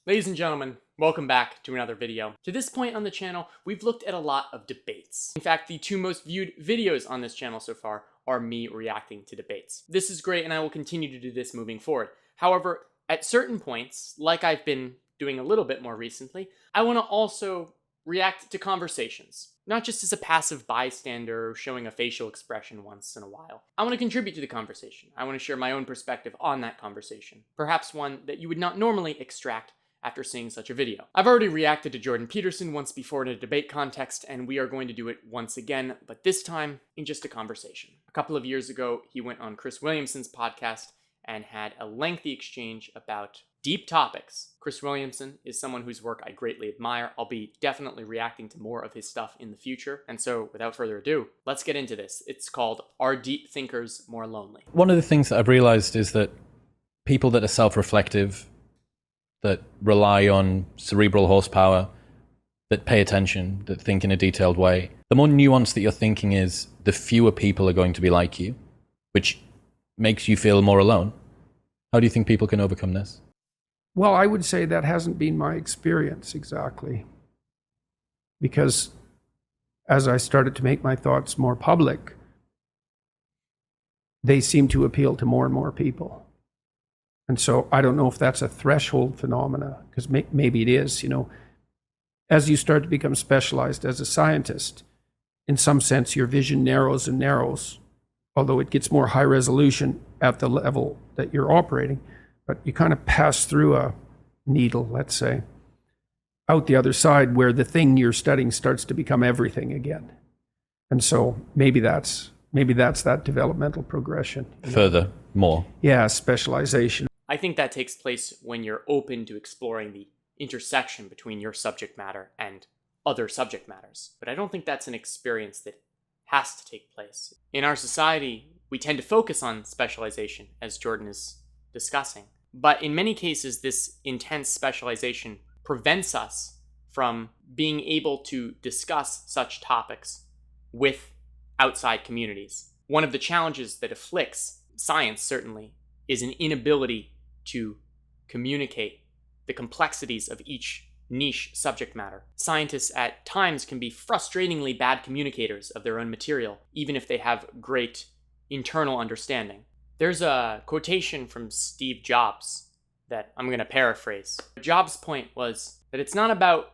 Ladies and gentlemen, welcome back to another video. To this point on the channel, we've looked at a lot of debates. In fact, the two most viewed videos on this channel so far are me reacting to debates. This is great and I will continue to do this moving forward. However, at certain points, like I've been doing a little bit more recently, I want to also react to conversations. Not just as a passive bystander showing a facial expression once in a while. I want to contribute to the conversation. I want to share my own perspective on that conversation. Perhaps one that you would not normally extract after seeing such a video. I've already reacted to Jordan Peterson once before in a debate context, and we are going to do it once again, but this time in just a conversation. A couple of years ago, he went on Chris Williamson's podcast and had a lengthy exchange about deep topics. Chris Williamson is someone whose work I greatly admire. I'll be definitely reacting to more of his stuff in the future. And so without further ado, let's get into this. It's called Are Deep Thinkers More Lonely? One of the things that I've realized is that people that are self-reflective, that rely on cerebral horsepower, that pay attention, that think in a detailed way, the more nuanced that your thinking is, the fewer people are going to be like you, which makes you feel more alone. How do you think people can overcome this? Well, I would say that hasn't been my experience exactly. Because as I started to make my thoughts more public, they seem to appeal to more and more people. And so I don't know if that's a threshold phenomena, because maybe it is, as you start to become specialized as a scientist, in some sense, your vision narrows and narrows, although it gets more high resolution at the level that you're operating. But you kind of pass through a needle, let's say, out the other side where the thing you're studying starts to become everything again. And so maybe that's that developmental progression. Further, more. Yeah, specialization. I think that takes place when you're open to exploring the intersection between your subject matter and other subject matters. But I don't think that's an experience that has to take place. In our society, we tend to focus on specialization, as Jordan is discussing. But in many cases, this intense specialization prevents us from being able to discuss such topics with outside communities. One of the challenges that afflicts science, certainly, is an inability to communicate the complexities of each niche subject matter. Scientists at times can be frustratingly bad communicators of their own material, even if they have great internal understanding. There's a quotation from Steve Jobs that I'm going to paraphrase. Jobs' point was that it's not about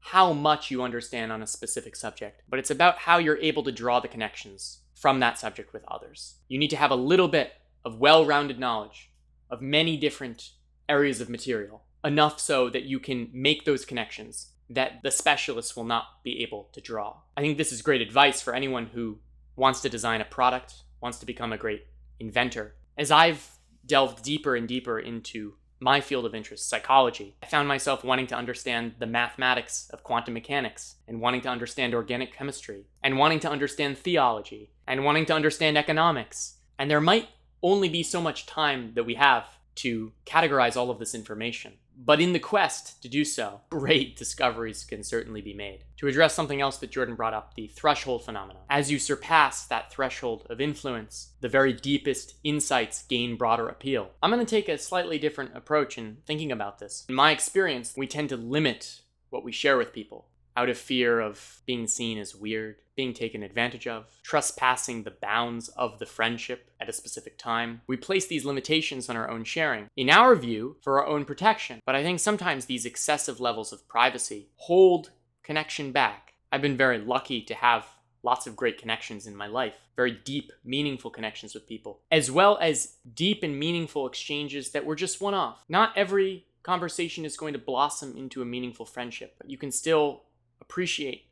how much you understand on a specific subject, but it's about how you're able to draw the connections from that subject with others. You need to have a little bit of well-rounded knowledge of many different areas of material, enough so that you can make those connections that the specialists will not be able to draw. I think this is great advice for anyone who wants to design a product, wants to become a great inventor. As I've delved deeper and deeper into my field of interest, psychology, I found myself wanting to understand the mathematics of quantum mechanics, and wanting to understand organic chemistry, and wanting to understand theology, and wanting to understand economics. And there might only be so much time that we have to categorize all of this information. But in the quest to do so, great discoveries can certainly be made. To address something else that Jordan brought up, the threshold phenomenon. As you surpass that threshold of influence, the very deepest insights gain broader appeal. I'm going to take a slightly different approach in thinking about this. In my experience, we tend to limit what we share with people out of fear of being seen as weird, being taken advantage of, trespassing the bounds of the friendship at a specific time. We place these limitations on our own sharing, in our view, for our own protection. But I think sometimes these excessive levels of privacy hold connection back. I've been very lucky to have lots of great connections in my life, very deep, meaningful connections with people, as well as deep and meaningful exchanges that were just one-off. Not every conversation is going to blossom into a meaningful friendship, but you can still appreciate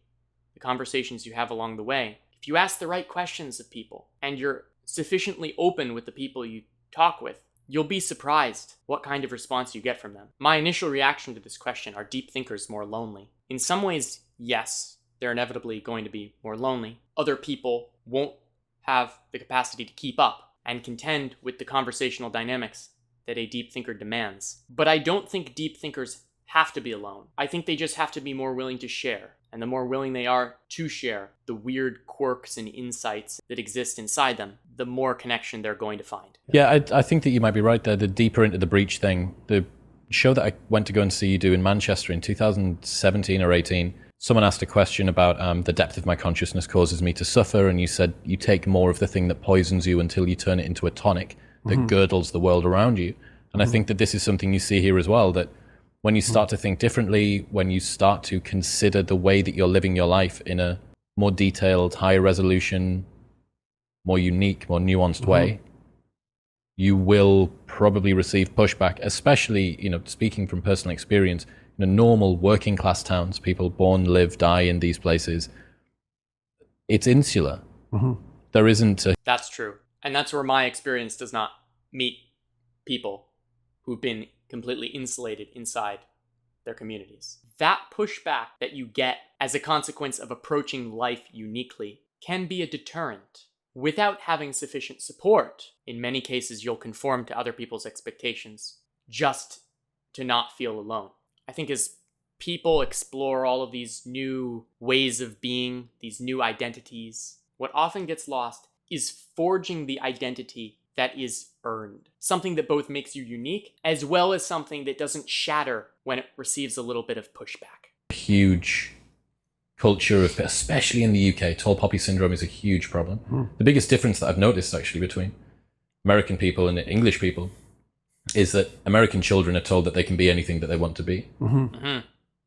the conversations you have along the way. If you ask the right questions of people and you're sufficiently open with the people you talk with, you'll be surprised what kind of response you get from them. My initial reaction to this question, are deep thinkers more lonely? In some ways, yes, they're inevitably going to be more lonely. Other people won't have the capacity to keep up and contend with the conversational dynamics that a deep thinker demands. But I don't think deep thinkers have to be alone. I think they just have to be more willing to share. And the more willing they are to share the weird quirks and insights that exist inside them, the more connection they're going to find. Yeah, I think that you might be right there. The deeper into the breach thing, the show that I went to go and see you do in Manchester in 2017 or 18, someone asked a question about the depth of my consciousness causes me to suffer, and you said you take more of the thing that poisons you until you turn it into a tonic that girdles the world around you. And I think that this is something you see here as well, that when you start to think differently, when you start to consider the way that you're living your life in a more detailed, higher resolution, more unique, more nuanced way, you will probably receive pushback, especially, speaking from personal experience, normal working class towns, people born, live, die in these places, it's insular. There isn't a... That's true. And that's where my experience does not meet people who've been completely insulated inside their communities. That pushback that you get as a consequence of approaching life uniquely can be a deterrent. Without having sufficient support, in many cases you'll conform to other people's expectations just to not feel alone. I think as people explore all of these new ways of being, these new identities, what often gets lost is forging the identity that is earned. Something that both makes you unique, as well as something that doesn't shatter when it receives a little bit of pushback. Huge culture of, especially in the UK, tall poppy syndrome is a huge problem. The biggest difference that I've noticed actually between American people and English people is that American children are told that they can be anything that they want to be.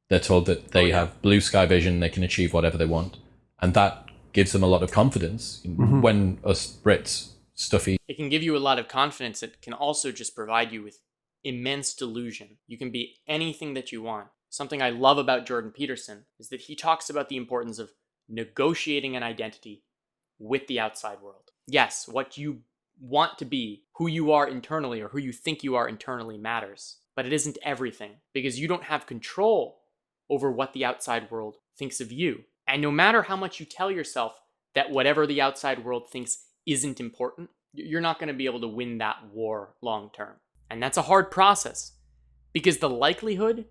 They're told that they have blue sky vision, they can achieve whatever they want. And that gives them a lot of confidence. When us Brits, stuffy... It can give you a lot of confidence. It can also just provide you with immense delusion. You can be anything that you want. Something I love about Jordan Peterson is that he talks about the importance of negotiating an identity with the outside world. Yes, what you want to be, who you are internally or who you think you are internally matters, but it isn't everything because you don't have control over what the outside world thinks of you. And no matter how much you tell yourself that whatever the outside world thinks isn't important, you're not going to be able to win that war long term. And that's a hard process because the likelihood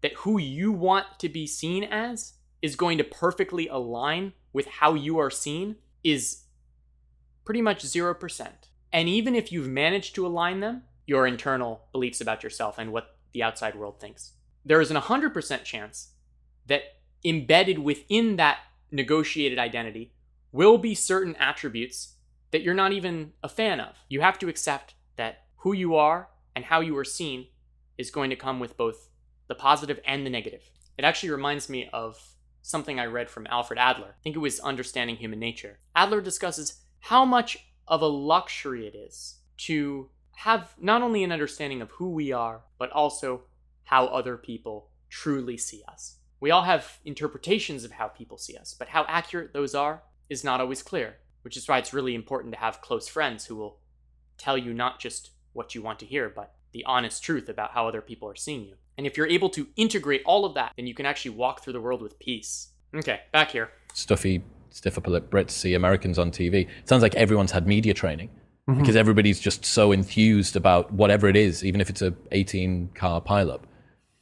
that who you want to be seen as is going to perfectly align with how you are seen is pretty much 0%. And even if you've managed to align them, your internal beliefs about yourself and what the outside world thinks, there is an 100% chance that embedded within that negotiated identity will be certain attributes that you're not even a fan of. You have to accept that who you are and how you are seen is going to come with both the positive and the negative. It actually reminds me of something I read from Alfred Adler. I think it was Understanding Human Nature. Adler discusses how much of a luxury it is to have not only an understanding of who we are, but also how other people truly see us. We all have interpretations of how people see us, but how accurate those are is not always clear, which is why it's really important to have close friends who will tell you not just what you want to hear, but the honest truth about how other people are seeing you. And if you're able to integrate all of that, then you can actually walk through the world with peace. Okay, back here. Stuffy, stiff upper lip Brits see Americans on TV. It sounds like everyone's had media training because everybody's just so enthused about whatever it is, even if it's a 18-car pileup.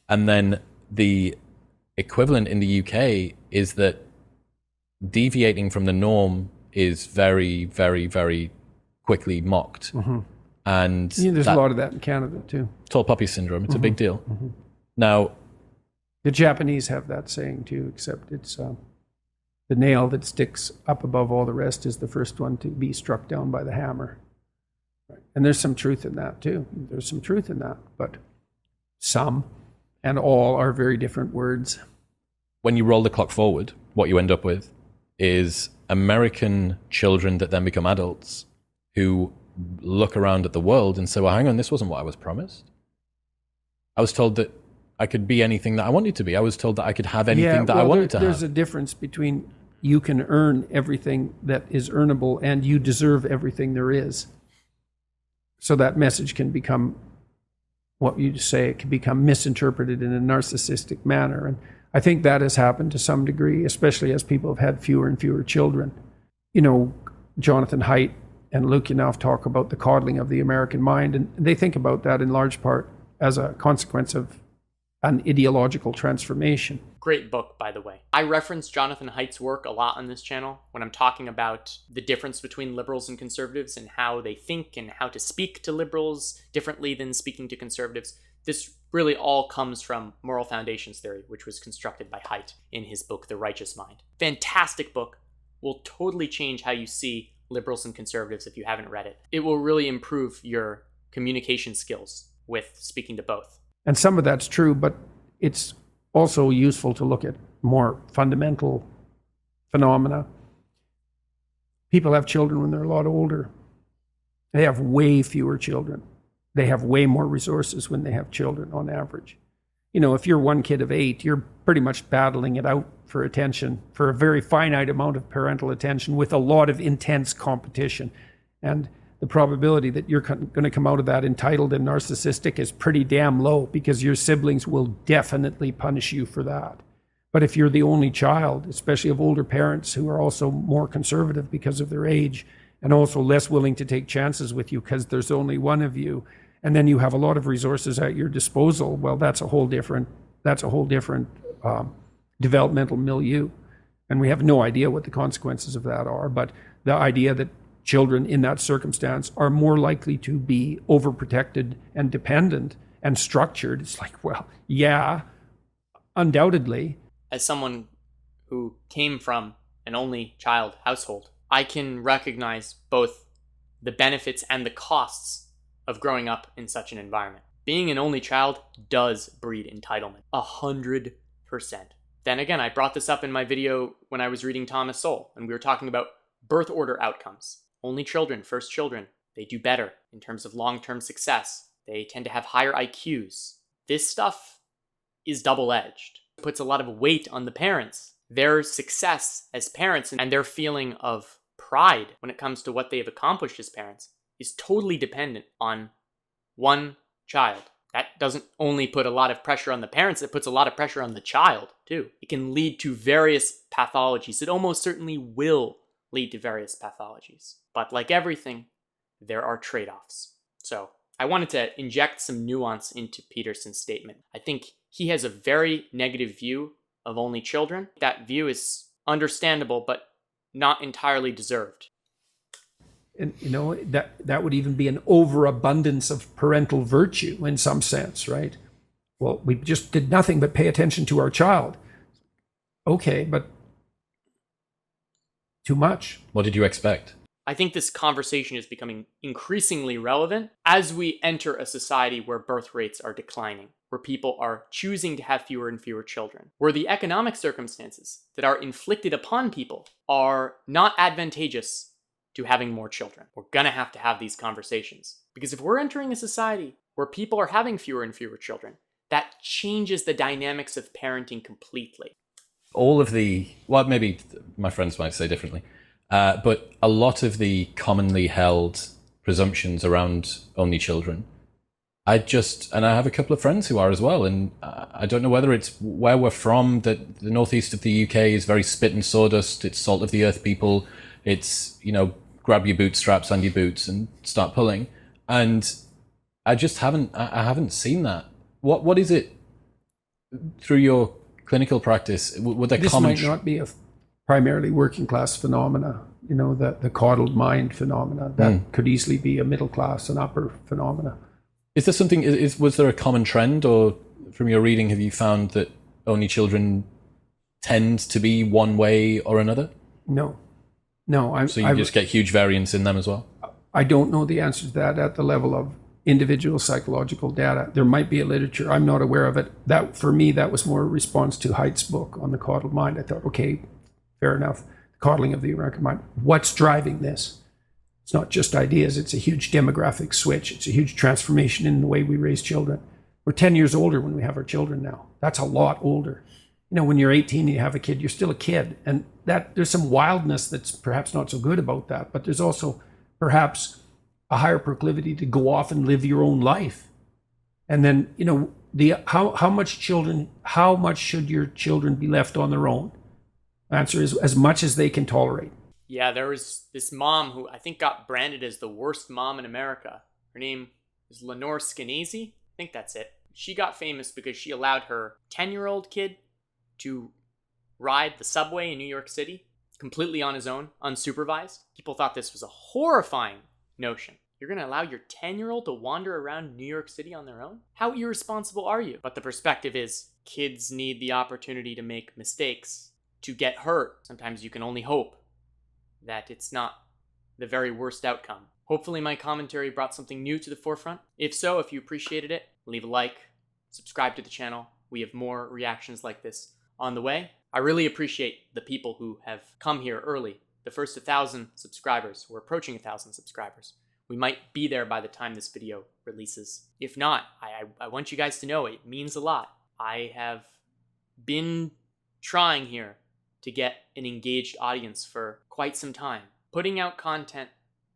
And then the equivalent in the UK is that deviating from the norm is very, very, very quickly mocked. And there's a lot of that in Canada too. Tall poppy syndrome, it's a big deal. Now, the Japanese have that saying too, except it's the nail that sticks up above all the rest is the first one to be struck down by the hammer. Right. And there's some truth in that too. There's some truth in that, but some and all are very different words. When you roll the clock forward, what you end up with is American children that then become adults who look around at the world and say, well, hang on, this wasn't what I was promised. I was told that I could be anything that I wanted to be. I was told that I could have anything I wanted to have. There's a difference between you can earn everything that is earnable and you deserve everything there is. So that message can become what you say, it can become misinterpreted in a narcissistic manner. And I think that has happened to some degree, especially as people have had fewer and fewer children. Jonathan Haidt and Luke Yanoff talk about the coddling of the American mind, and they think about that in large part as a consequence of an ideological transformation. Great book, by the way. I reference Jonathan Haidt's work a lot on this channel when I'm talking about the difference between liberals and conservatives and how they think and how to speak to liberals differently than speaking to conservatives. This really all comes from moral foundations theory, which was constructed by Haidt in his book, The Righteous Mind. Fantastic book. Will totally change how you see liberals and conservatives if you haven't read it. It will really improve your communication skills with speaking to both. And some of that's true, but it's also useful to look at more fundamental phenomena. People have children when they're a lot older. They have way fewer children. They have way more resources when they have children on average. You know, if you're one kid of 8, you're pretty much battling it out for attention, for a very finite amount of parental attention with a lot of intense competition. And the probability that you're going to come out of that entitled and narcissistic is pretty damn low, because your siblings will definitely punish you for that. But if you're the only child, especially of older parents who are also more conservative because of their age and also less willing to take chances with you because there's only one of you, and then you have a lot of resources at your disposal, well, that's a whole different developmental milieu. And we have no idea what the consequences of that are, but the idea that children in that circumstance are more likely to be overprotected and dependent and structured, it's like, well, yeah, undoubtedly. As someone who came from an only child household, I can recognize both the benefits and the costs of growing up in such an environment. Being an only child does breed entitlement, 100%. Then again, I brought this up in my video when I was reading Thomas Sowell, and we were talking about birth order outcomes. Only children, first children, they do better in terms of long-term success. They tend to have higher IQs. This stuff is double-edged. It puts a lot of weight on the parents. Their success as parents and their feeling of pride when it comes to what they have accomplished as parents is totally dependent on one child. That doesn't only put a lot of pressure on the parents, it puts a lot of pressure on the child, too. It can lead to various pathologies. It almost certainly will lead to various pathologies. But like everything, there are trade-offs. So I wanted to inject some nuance into Peterson's statement. I think he has a very negative view of only children. That view is understandable, but not entirely deserved. And you know, that would even be an overabundance of parental virtue in some sense, right? Well, we just did nothing but pay attention to our child. Okay, but too much. What did you expect? I think this conversation is becoming increasingly relevant as we enter a society where birth rates are declining, where people are choosing to have fewer and fewer children, where the economic circumstances that are inflicted upon people are not advantageous to having more children. We're gonna have to have these conversations. Because if we're entering a society where people are having fewer and fewer children, that changes the dynamics of parenting completely. All of the, well, maybe my friends might say differently, but a lot of the commonly held presumptions around only children, and I have a couple of friends who are as well, and I don't know whether it's where we're from, that the northeast of the UK is very spit and sawdust, it's salt of the earth people, it's, you know, grab your bootstraps and your boots and start pulling. And I just haven't seen that. What is it through your clinical practice? Would there this might not be a primarily working class phenomena, you know, the coddled mind phenomena. That could easily be a middle class and upper phenomena. Is there something, was there a common trend, or from your reading have you found that only children tend to be one way or another? No. So you just get huge variance in them as well? I don't know the answer to that at the level of individual psychological data. There might be a literature, I'm not aware of it. That, for me, that was more a response to Haidt's book on the coddled mind. I thought, okay, fair enough. Coddling of the American mind. What's driving this? It's not just ideas, it's a huge demographic switch. It's a huge transformation in the way we raise children. We're 10 years older when we have our children now. That's a lot older. You know, when you're 18 and you have a kid, you're still a kid. And that there's some wildness that's perhaps not so good about that, but there's also perhaps a higher proclivity to go off and live your own life. And then, you know, how much should your children be left on their own? Answer is as much as they can tolerate. Yeah, there was this mom who I think got branded as the worst mom in America. Her name is Lenore Skenazy. I think that's it. She got famous because she allowed her 10-year-old kid to ride the subway in New York City completely on his own, unsupervised. People thought this was a horrifying notion. You're going to allow your 10-year-old to wander around New York City on their own? How irresponsible are you? But the perspective is, kids need the opportunity to make mistakes, to get hurt. Sometimes you can only hope that it's not the very worst outcome. Hopefully my commentary brought something new to the forefront. If so, if you appreciated it, leave a like, subscribe to the channel. We have more reactions like this on the way. I really appreciate the people who have come here early. The first 1,000 subscribers. We're approaching 1,000 subscribers. We might be there by the time this video releases. If not, I want you guys to know it means a lot. I have been trying here to get an engaged audience for quite some time, putting out content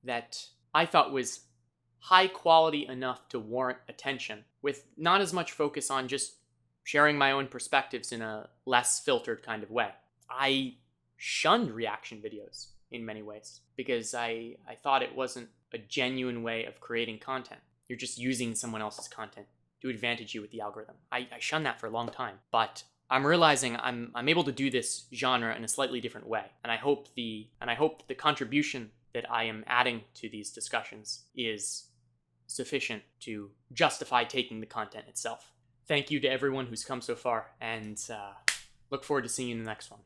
that I thought was high quality enough to warrant attention, with not as much focus on just sharing my own perspectives in a less filtered kind of way. I shunned reaction videos in many ways because I thought it wasn't a genuine way of creating content. You're just using someone else's content to advantage you with the algorithm. I shunned that for a long time, but I'm realizing I'm able to do this genre in a slightly different way, and I hope the contribution that I am adding to these discussions is sufficient to justify taking the content itself. Thank you to everyone who's come so far, and look forward to seeing you in the next one.